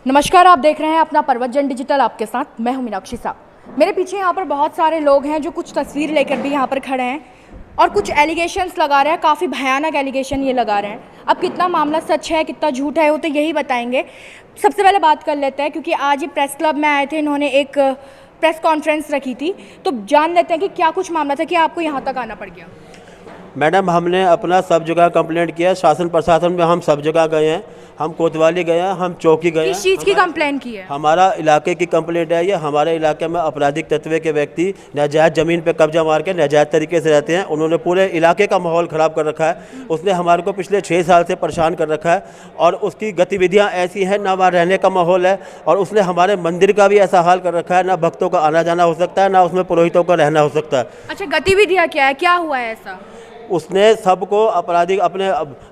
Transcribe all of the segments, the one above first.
नमस्कार, आप देख रहे हैं अपना पर्वत जन डिजिटल। आपके साथ मैं हूं मीनाक्षी साहब। मेरे पीछे यहाँ पर बहुत सारे लोग हैं जो कुछ तस्वीर लेकर भी यहाँ पर खड़े हैं और कुछ एलिगेशंस लगा रहे हैं। काफ़ी भयानक एलिगेशन ये लगा रहे हैं। अब कितना मामला सच है कितना झूठ है वो तो यही बताएंगे। सबसे पहले बात कर लेते हैं, क्योंकि आज ही प्रेस क्लब में आए थे, इन्होंने एक प्रेस कॉन्फ्रेंस रखी थी, तो जान लेते हैं कि क्या कुछ मामला था कि आपको यहाँ तक आना पड़ गया। मैडम, हमने अपना सब जगह कंप्लेंट किया, शासन प्रशासन में हम सब जगह गए हैं, हम कोतवाली गए हैं, हम चौकी गए हैं। किस चीज़ की कंप्लेंट की है? हमारा इलाके की कंप्लेंट है। ये हमारे इलाके में आपराधिक तत्व के व्यक्ति नाजायज़ ज़मीन पे कब्जा मार के नाजायज़ तरीके से रहते हैं। उन्होंने पूरे इलाके का माहौल ख़राब कर रखा है। उसने हमारे को पिछले 6 साल से परेशान कर रखा है और उसकी गतिविधियाँ ऐसी हैं, ना वहाँ रहने का माहौल है और उसने हमारे मंदिर का भी ऐसा हाल कर रखा है, ना भक्तों का आना जाना हो सकता है, ना उसमें पुरोहितों का रहना हो सकता है। अच्छा, गतिविधियाँ क्या है, क्या हुआ है ऐसा? उसने सबको आपराधिक, अपने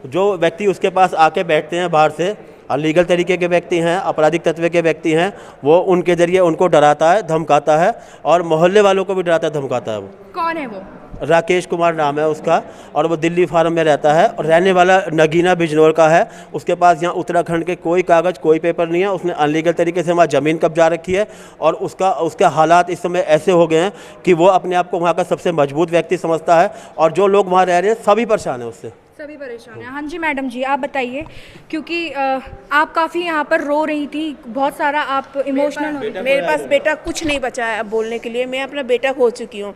जो व्यक्ति उसके पास आके बैठते हैं बाहर से, अनलीगल तरीके के व्यक्ति हैं, आपराधिक तत्व के व्यक्ति हैं, वो उनके ज़रिए उनको डराता है, धमकाता है और मोहल्ले वालों को भी डराता है, धमकाता है। वो कौन है? वो राकेश कुमार नाम है उसका और वो दिल्ली फार्म में रहता है और रहने वाला नगीना बिजनौर का है। उसके पास यहाँ उत्तराखंड के कोई कागज़ कोई पेपर नहीं है। उसने अनलीगल तरीके से वहाँ ज़मीन कब्जा रखी है और उसके हालात इस समय ऐसे हो गए हैं कि वो अपने आप को वहाँ का सबसे मजबूत व्यक्ति समझता है और जो लोग वहाँ रह रहे हैं सभी परेशान हैं उससे। सभी परेशान हैं। हाँ जी मैडम जी, आप बताइए, क्योंकि आप काफ़ी यहाँ पर रो रही थी, बहुत सारा आप इमोशनल हो रही थी। मेरे पास बेटा कुछ नहीं बचा है अब बोलने के लिए। मैं अपना बेटा खो चुकी हूँ।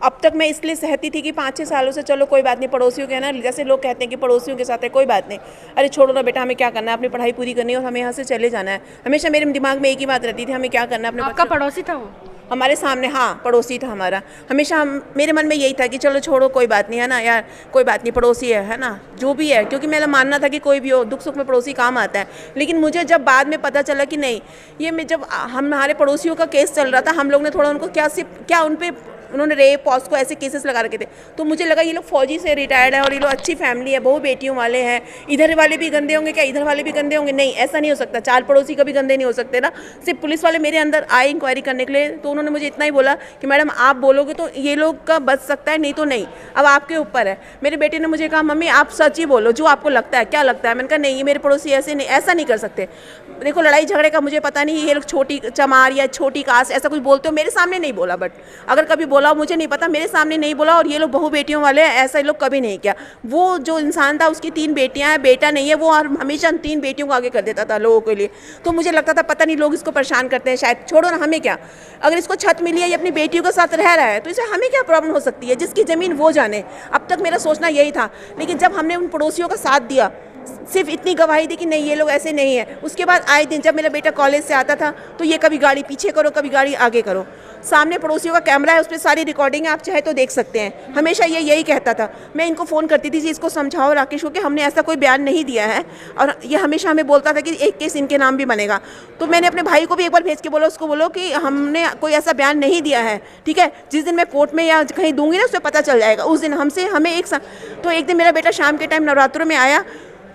अब तक मैं इसलिए सहती थी कि 5-6 सालों से चलो कोई बात नहीं, पड़ोसियों के है ना, जैसे लोग कहते हैं कि पड़ोसियों के साथ है कोई बात नहीं, अरे छोड़ो ना बेटा, हमें क्या करना है, अपनी पढ़ाई पूरी करनी है और हमें यहाँ से चले जाना है। हमेशा मेरे दिमाग में एक ही बात रहती थी, हमें क्या करना है अपने। आपका पड़ोसी था वो? हमारे सामने, हाँ पड़ोसी था हमारा। हमेशा मेरे मन में यही था कि चलो छोड़ो कोई बात नहीं, है ना यार, कोई बात नहीं, पड़ोसी है ना, जो भी है, क्योंकि मेरा मानना था कि कोई भी हो दुख सुख में पड़ोसी काम आता है। लेकिन मुझे जब बाद में पता चला कि नहीं, ये मैं जब हमारे पड़ोसियों का केस चल रहा था, हम लोग ने थोड़ा उनको क्या उन पर उन्होंने रेप पॉस्को ऐसे केसेस लगा रखे थे, तो मुझे लगा ये लोग फौजी से रिटायर्ड है और ये लोग अच्छी फैमिली है, बहु बेटियों वाले हैं, इधर वाले भी गंदे होंगे क्या, इधर वाले भी गंदे होंगे? नहीं, ऐसा नहीं हो सकता। 4 पड़ोसी कभी गंदे नहीं हो सकते ना। सिर्फ पुलिस वाले मेरे अंदर आए इंक्वायरी करने के लिए, तो उन्होंने मुझे इतना ही बोला कि मैडम आप बोलोगे तो ये लोग का बच सकता है, नहीं तो नहीं, अब आपके ऊपर है। मेरे बेटे ने मुझे कहा मम्मी आप सच ही बोलो, जो आपको लगता है, क्या लगता है? मैंने कहा नहीं, ये मेरे पड़ोसी ऐसा नहीं कर सकते। देखो लड़ाई झगड़े का मुझे पता नहीं, ये लोग छोटी चमार या छोटी कास्ट ऐसा कुछ बोलते हो, मेरे सामने नहीं बोला, बट अगर कभी बोला मुझे नहीं पता, मेरे सामने नहीं बोला। और ये लोग बहु बेटियों वाले हैं, ऐसा लोग कभी नहीं किया। वो जो इंसान था उसकी 3 बेटियां हैं, बेटा नहीं है, वो हमेशा 3 बेटियों को आगे कर देता था लोगों के लिए। तो मुझे लगता था पता नहीं लोग इसको परेशान करते हैं शायद, छोड़ो ना, हमें क्या, अगर इसको छत मिली है, ये अपनी बेटियों के साथ रह रहा है, तो इसे हमें क्या प्रॉब्लम हो सकती है? जिसकी ज़मीन वो जाने। अब तक मेरा सोचना यही था, लेकिन जब हमने उन पड़ोसियों का साथ दिया, सिर्फ इतनी गवाही दी कि नहीं ये लोग ऐसे नहीं है, उसके बाद आए दिन जब मेरा बेटा कॉलेज से आता था तो ये कभी गाड़ी पीछे करो, कभी गाड़ी आगे करो। सामने पड़ोसियों का कैमरा है, उस पर सारी रिकॉर्डिंग है, आप चाहे तो देख सकते हैं। हमेशा ये यही कहता था। मैं इनको फ़ोन करती थी, इसको समझाओ राकेश को कि हमने ऐसा कोई बयान नहीं दिया है, और ये हमेशा हमें बोलता था कि एक केस इनके नाम भी बनेगा। तो मैंने अपने भाई को भी एक बार भेज के बोला, उसको बोलो कि हमने कोई ऐसा बयान नहीं दिया है, ठीक है? जिस दिन मैं कोर्ट में या कहीं दूंगी ना, उससे पता चल जाएगा। उस दिन हमें तो एक दिन मेरा बेटा शाम के टाइम नवरात्रों में आया,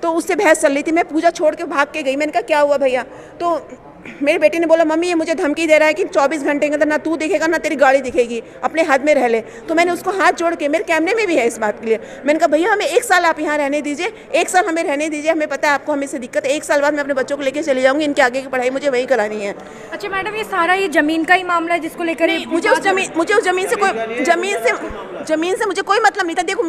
तो उससे बहस चल रही थी, मैं पूजा छोड़ के भाग के गई। मैंने कहा क्या हुआ भैया? तो मेरे बेटे ने बोला मम्मी ये मुझे धमकी दे रहा है कि 24 घंटे के अंदर ना तू दिखेगा ना तेरी गाड़ी दिखेगी, अपने हद में रह ले। तो मैंने उसको हाथ जोड़ के, मेरे कैमरे में भी है इस बात के लिए, मैंने कहा भैया हमें 1 साल आप यहाँ रहने दीजिए, 1 साल हमें रहने दीजिए, हमें पता है आपको हमें से दिक्कत है, 1 साल बाद मैं अपने बच्चों को लेकर चली जाऊँगी, इनके आगे की पढ़ाई मुझे वही करानी है। अच्छा मैडम, ये सारा ये ज़मीन का ही मामला है जिसको लेकर? मुझे उस ज़मीन से मुझे कोई मतलब नहीं था। देखो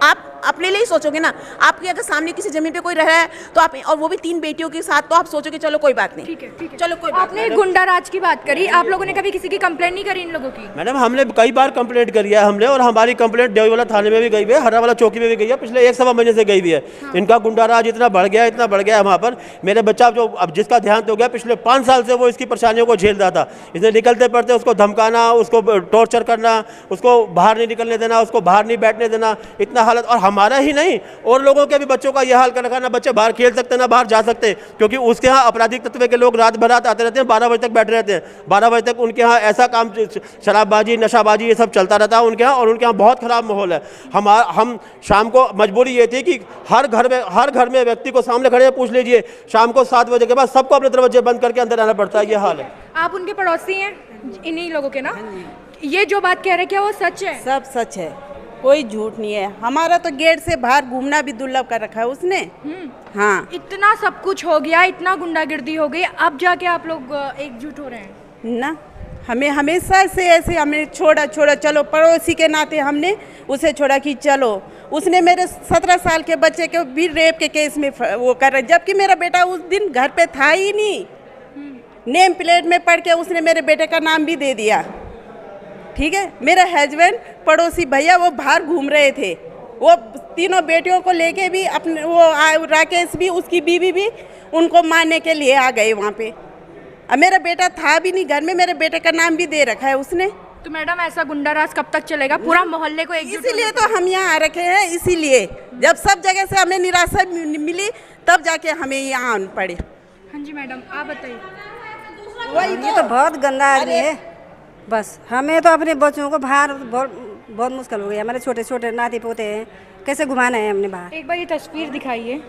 आप अपने लिए ही सोचोगे ना, आपके अगर सामने किसी ज़मीन पे कोई रह रहा है तो आप, और वो भी 3 बेटियों के साथ, तो आप सोचोगे चलो कोई बात नहीं, ठीक है, चलो कोई बात। आपने गुंडा राज की बात करी, आप लोगों ने कभी किसी की कंप्लेंट नहीं करी इन लोगों की? मैडम, हमने कई बार कंप्लेंट करी है हमने, और हमारी कंप्लेंट देवीवाला थाने में भी गई हुई है, हरावाला चौकी में भी गई है, पिछले 1-1.25 महीने से गई हुई है। हाँ। इनका गुंडा राज इतना बढ़ गया है वहाँ पर। मेरे बच्चा जो अब जिसका देहांत हो गया, पिछले 5 साल से वो इसकी परेशानियों को झेल रहा था। इसने निकलते पड़ते उसको धमकाना, उसको टॉर्चर करना, उसको बाहर नहीं निकलने देना, उसको बाहर नहीं बैठने देना, इतना हालत। और हमारा ही नहीं, और लोगों के भी बच्चों का यह हाल कर रखा, ना बच्चे बाहर खेल सकते ना बाहर जा सकते, क्योंकि उसके यहाँ आपराधिक तत्व के लोग रात भर रात आते रहते हैं, 12 बजे तक बैठे रहते हैं। 12 बजे तक उनके यहाँ ऐसा काम, शराबबाजी नशाबाजी ये सब चलता रहता है उनके यहाँ, और उनके यहाँ बहुत ख़राब माहौल है। हम शाम को मजबूरी ये थी कि हर घर में व्यक्ति को सामने खड़े पूछ लीजिए, शाम को 7 बजे के बाद सबको अपने दरवाजे बंद करके अंदर रहना पड़ता है। ये हाल है। आप उनके पड़ोसी हैं, इन्हीं लोगों के ना? ये जो बात कह रहे हैं क्या वो सच है? सब सच है। कोई झूठ नहीं है। हमारा तो गेट से बाहर घूमना भी दुर्लभ कर रखा है उसने। हाँ, इतना सब कुछ हो गया, इतना गुंडागिर्दी हो गई, अब जाके आप लोग एकजुट हो रहे हैं ना। हमें हमेशा से ऐसे हमें छोड़ा चलो, पड़ोसी के नाते हमने उसे छोड़ा कि चलो। उसने मेरे 17 साल के बच्चे के भी रेप के केस में वो कर रहे, जबकि मेरा बेटा उस दिन घर पे था ही नहीं। नेम प्लेट में पढ़ के उसने मेरे बेटे का नाम भी दे दिया। ठीक है, मेरा हस्बैंड पड़ोसी भैया वो बाहर घूम रहे थे, वो तीनों बेटियों को लेके भी अपने वो राकेश भी उसकी बीवी भी उनको मारने के लिए आ गए वहाँ पे। अब मेरा बेटा था भी नहीं घर में, मेरे बेटे का नाम भी दे रखा है उसने। तो मैडम ऐसा गुंडाराज कब तक चलेगा? पूरा मोहल्ले को एकजुट इसीलिए तो हम यहाँ आ रखे हैं, इसीलिए जब सब जगह से हमें निराशा मिली तब जाके हमें यहाँ आना पड़े। हाँ जी मैडम, आप बताइए। ये तो बहुत गंदा आदमी है। बस हमें तो अपने बच्चों को बाहर बहुत मुश्किल हो गई। हमारे छोटे छोटे नाती पोते हैं, कैसे घुमाना है हमने बाहर। एक बार ये तस्वीर दिखाइए।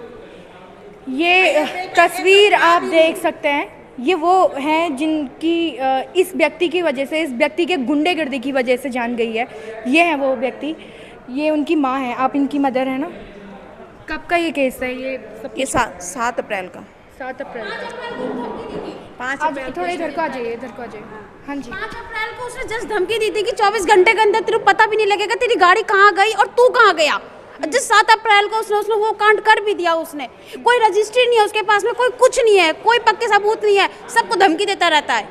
ये तस्वीर आप देख सकते हैं, ये वो हैं जिनकी इस व्यक्ति की वजह से, इस व्यक्ति के गुंडेगिर्दी की वजह से जान गई है। ये हैं वो व्यक्ति, ये उनकी माँ है। आप इनकी मदर है ना? कब का ये केस है? ये सब ये 7 अप्रैल का। 7 अप्रैल का। 5 आप अप्रैल थोड़ा इधर को आ जाइए, इधर को आ जाइए। हाँ जी। 5 अप्रैल को उसने जस्ट धमकी दी थी कि 24 घंटे के अंदर तेरे को पता भी नहीं लगेगा तेरी गाड़ी कहाँ गई और तू कहाँ गया। जिस 7 अप्रैल को उसने वो कांड कर भी दिया। उसने कोई रजिस्ट्री नहीं है उसके पास में, कोई कुछ नहीं है, कोई पक्के सबूत नहीं है, सबको धमकी देता रहता है।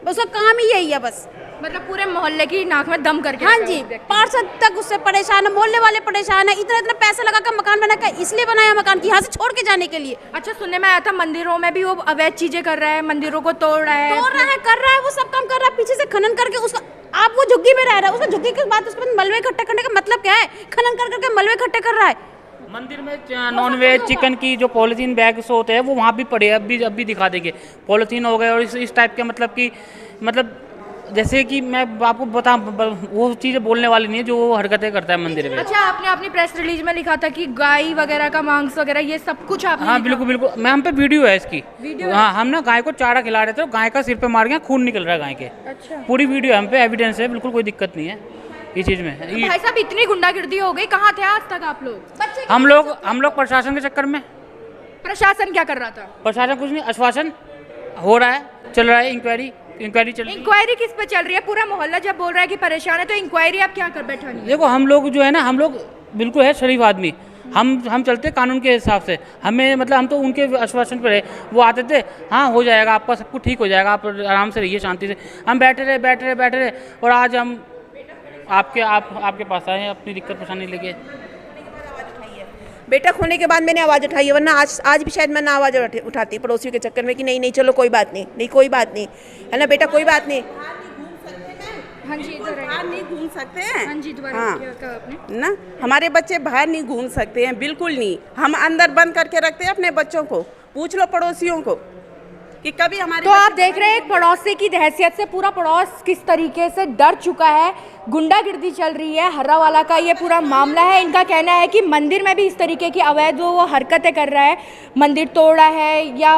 उसका काम ही यही है बस। मतलब पूरे मोहल्ले की नाक में दम करके हाँ रखा है जी, उस व्यक्ति। पार्षद तक उससे परेशान है, मोहल्ले वाले परेशान है। इतना पैसा लगा कर मकान बना कर इसलिए बनाया मकान कि यहाँ से छोड़ के जाने के लिए। अच्छा, सुनने में आया था मंदिरों में भी वो अवैध चीजें कर रहा है, मंदिरों को तोड़ रहा है। कर रहा है, वो सब काम कर रहा है। पीछे से खनन करके उसका, आप वो झुग्गी में रह रहा है, उसका झुग्गी के बाद उसके बाद मलबे इकट्ठे करने का मतलब क्या है? खनन कर करके मलबे इकट्ठे कर रहा है। मंदिर में नॉनवेज चिकन की जो पॉलीथीन बैग्स होते हैं वो वहाँ भी पड़े हैं, अब भी दिखा देंगे। पॉलीथीन हो गए और इस टाइप के, मतलब जैसे कि मैं आपको बता, वो चीज़ें बोलने वाली नहीं है जो वो हरकतें करता है मंदिर में। अच्छा, आपने अपनी प्रेस रिलीज में लिखा था कि गाय वगैरह का मांस वगैरह ये सब कुछ आपने हाँ लिखा? बिल्कुल बिल्कुल, मैं हम पे वीडियो है इसकी। वीडियो हाँ, हम ना गाय को चारा खिला रहे थे, तो गाय का सिर पे मार गया, खून निकल रहा है गाय के। अच्छा, पूरी वीडियो हम पे एविडेंस है, बिल्कुल कोई दिक्कत नहीं है इस चीज़ में। तो भाई साहब इतनी गुंडागिर्दी हो गई, कहाँ थे आज तक आप लोग? हम लोग प्रशासन के चक्कर में। प्रशासन क्या कर रहा था? प्रशासन कुछ नहीं, आश्वासन हो रहा है, चल रहा है, इंक्वायरी चल रही है। इंक्वायरी किस पे चल रही है? पूरा मोहल्ला जब बोल रहा है कि परेशान है, तो इंक्वायरी आप क्या कर बैठा नहीं? देखो हम लोग जो है ना, हम लोग बिल्कुल है शरीफ आदमी, हम चलते कानून के हिसाब से। हमें मतलब हम तो उनके आश्वासन पर है। वो आते थे, हाँ हो जाएगा, आपका सब कुछ ठीक हो जाएगा, आप आराम से रहिए, शांति से। हम बैठे रहे और आज हम आपके पास आए हैं अपनी दिक्कत परेशानी लेके। बेटा खोने के बाद मैंने आवाज़ उठाई है, वरना आज भी शायद मैं ना आवाज़ उठाती पड़ोसियों के चक्कर में कि नहीं चलो कोई बात नहीं, कोई बात नहीं, है ना बेटा, कोई बात नहीं। हाँ जी, इधर बाहर नहीं घूम सकते हैं। हाँ जी, दोबारा हाँ। क्या कहा आपने? ना, हमारे बच्चे बाहर नहीं घूम सकते हैं, बिल्कुल नहीं। हम अंदर बंद करके रखते हैं अपने बच्चों को। पूछ लो पड़ोसियों को कि कभी हमारे। तो आप देख रहे हैं एक पड़ोसी की हैसियत से पूरा पड़ोस किस तरीके से डर चुका है। गुंडागिर्दी चल रही है, हर्रावाला का ये पूरा मामला है। इनका कहना है कि मंदिर में भी इस तरीके की अवैध वो हरकतें कर रहा है, मंदिर तोड़ रहा है या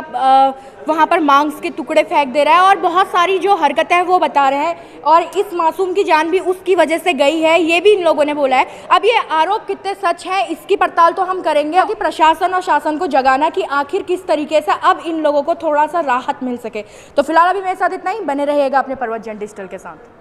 वहाँ पर मांस के टुकड़े फेंक दे रहा है और बहुत सारी जो हरकतें हैं वो बता रहे हैं। और इस मासूम की जान भी उसकी वजह से गई है, ये भी इन लोगों ने बोला है। अब ये आरोप कितने सच है इसकी पड़ताल तो हम करेंगे कि प्रशासन और शासन को जगाना कि आखिर किस तरीके से अब इन लोगों को थोड़ा सा राहत मिल सके। तो फिलहाल अभी मेरे साथ इतना ही, बने रहिएगा अपने पर्वत जन डिजिटल के साथ।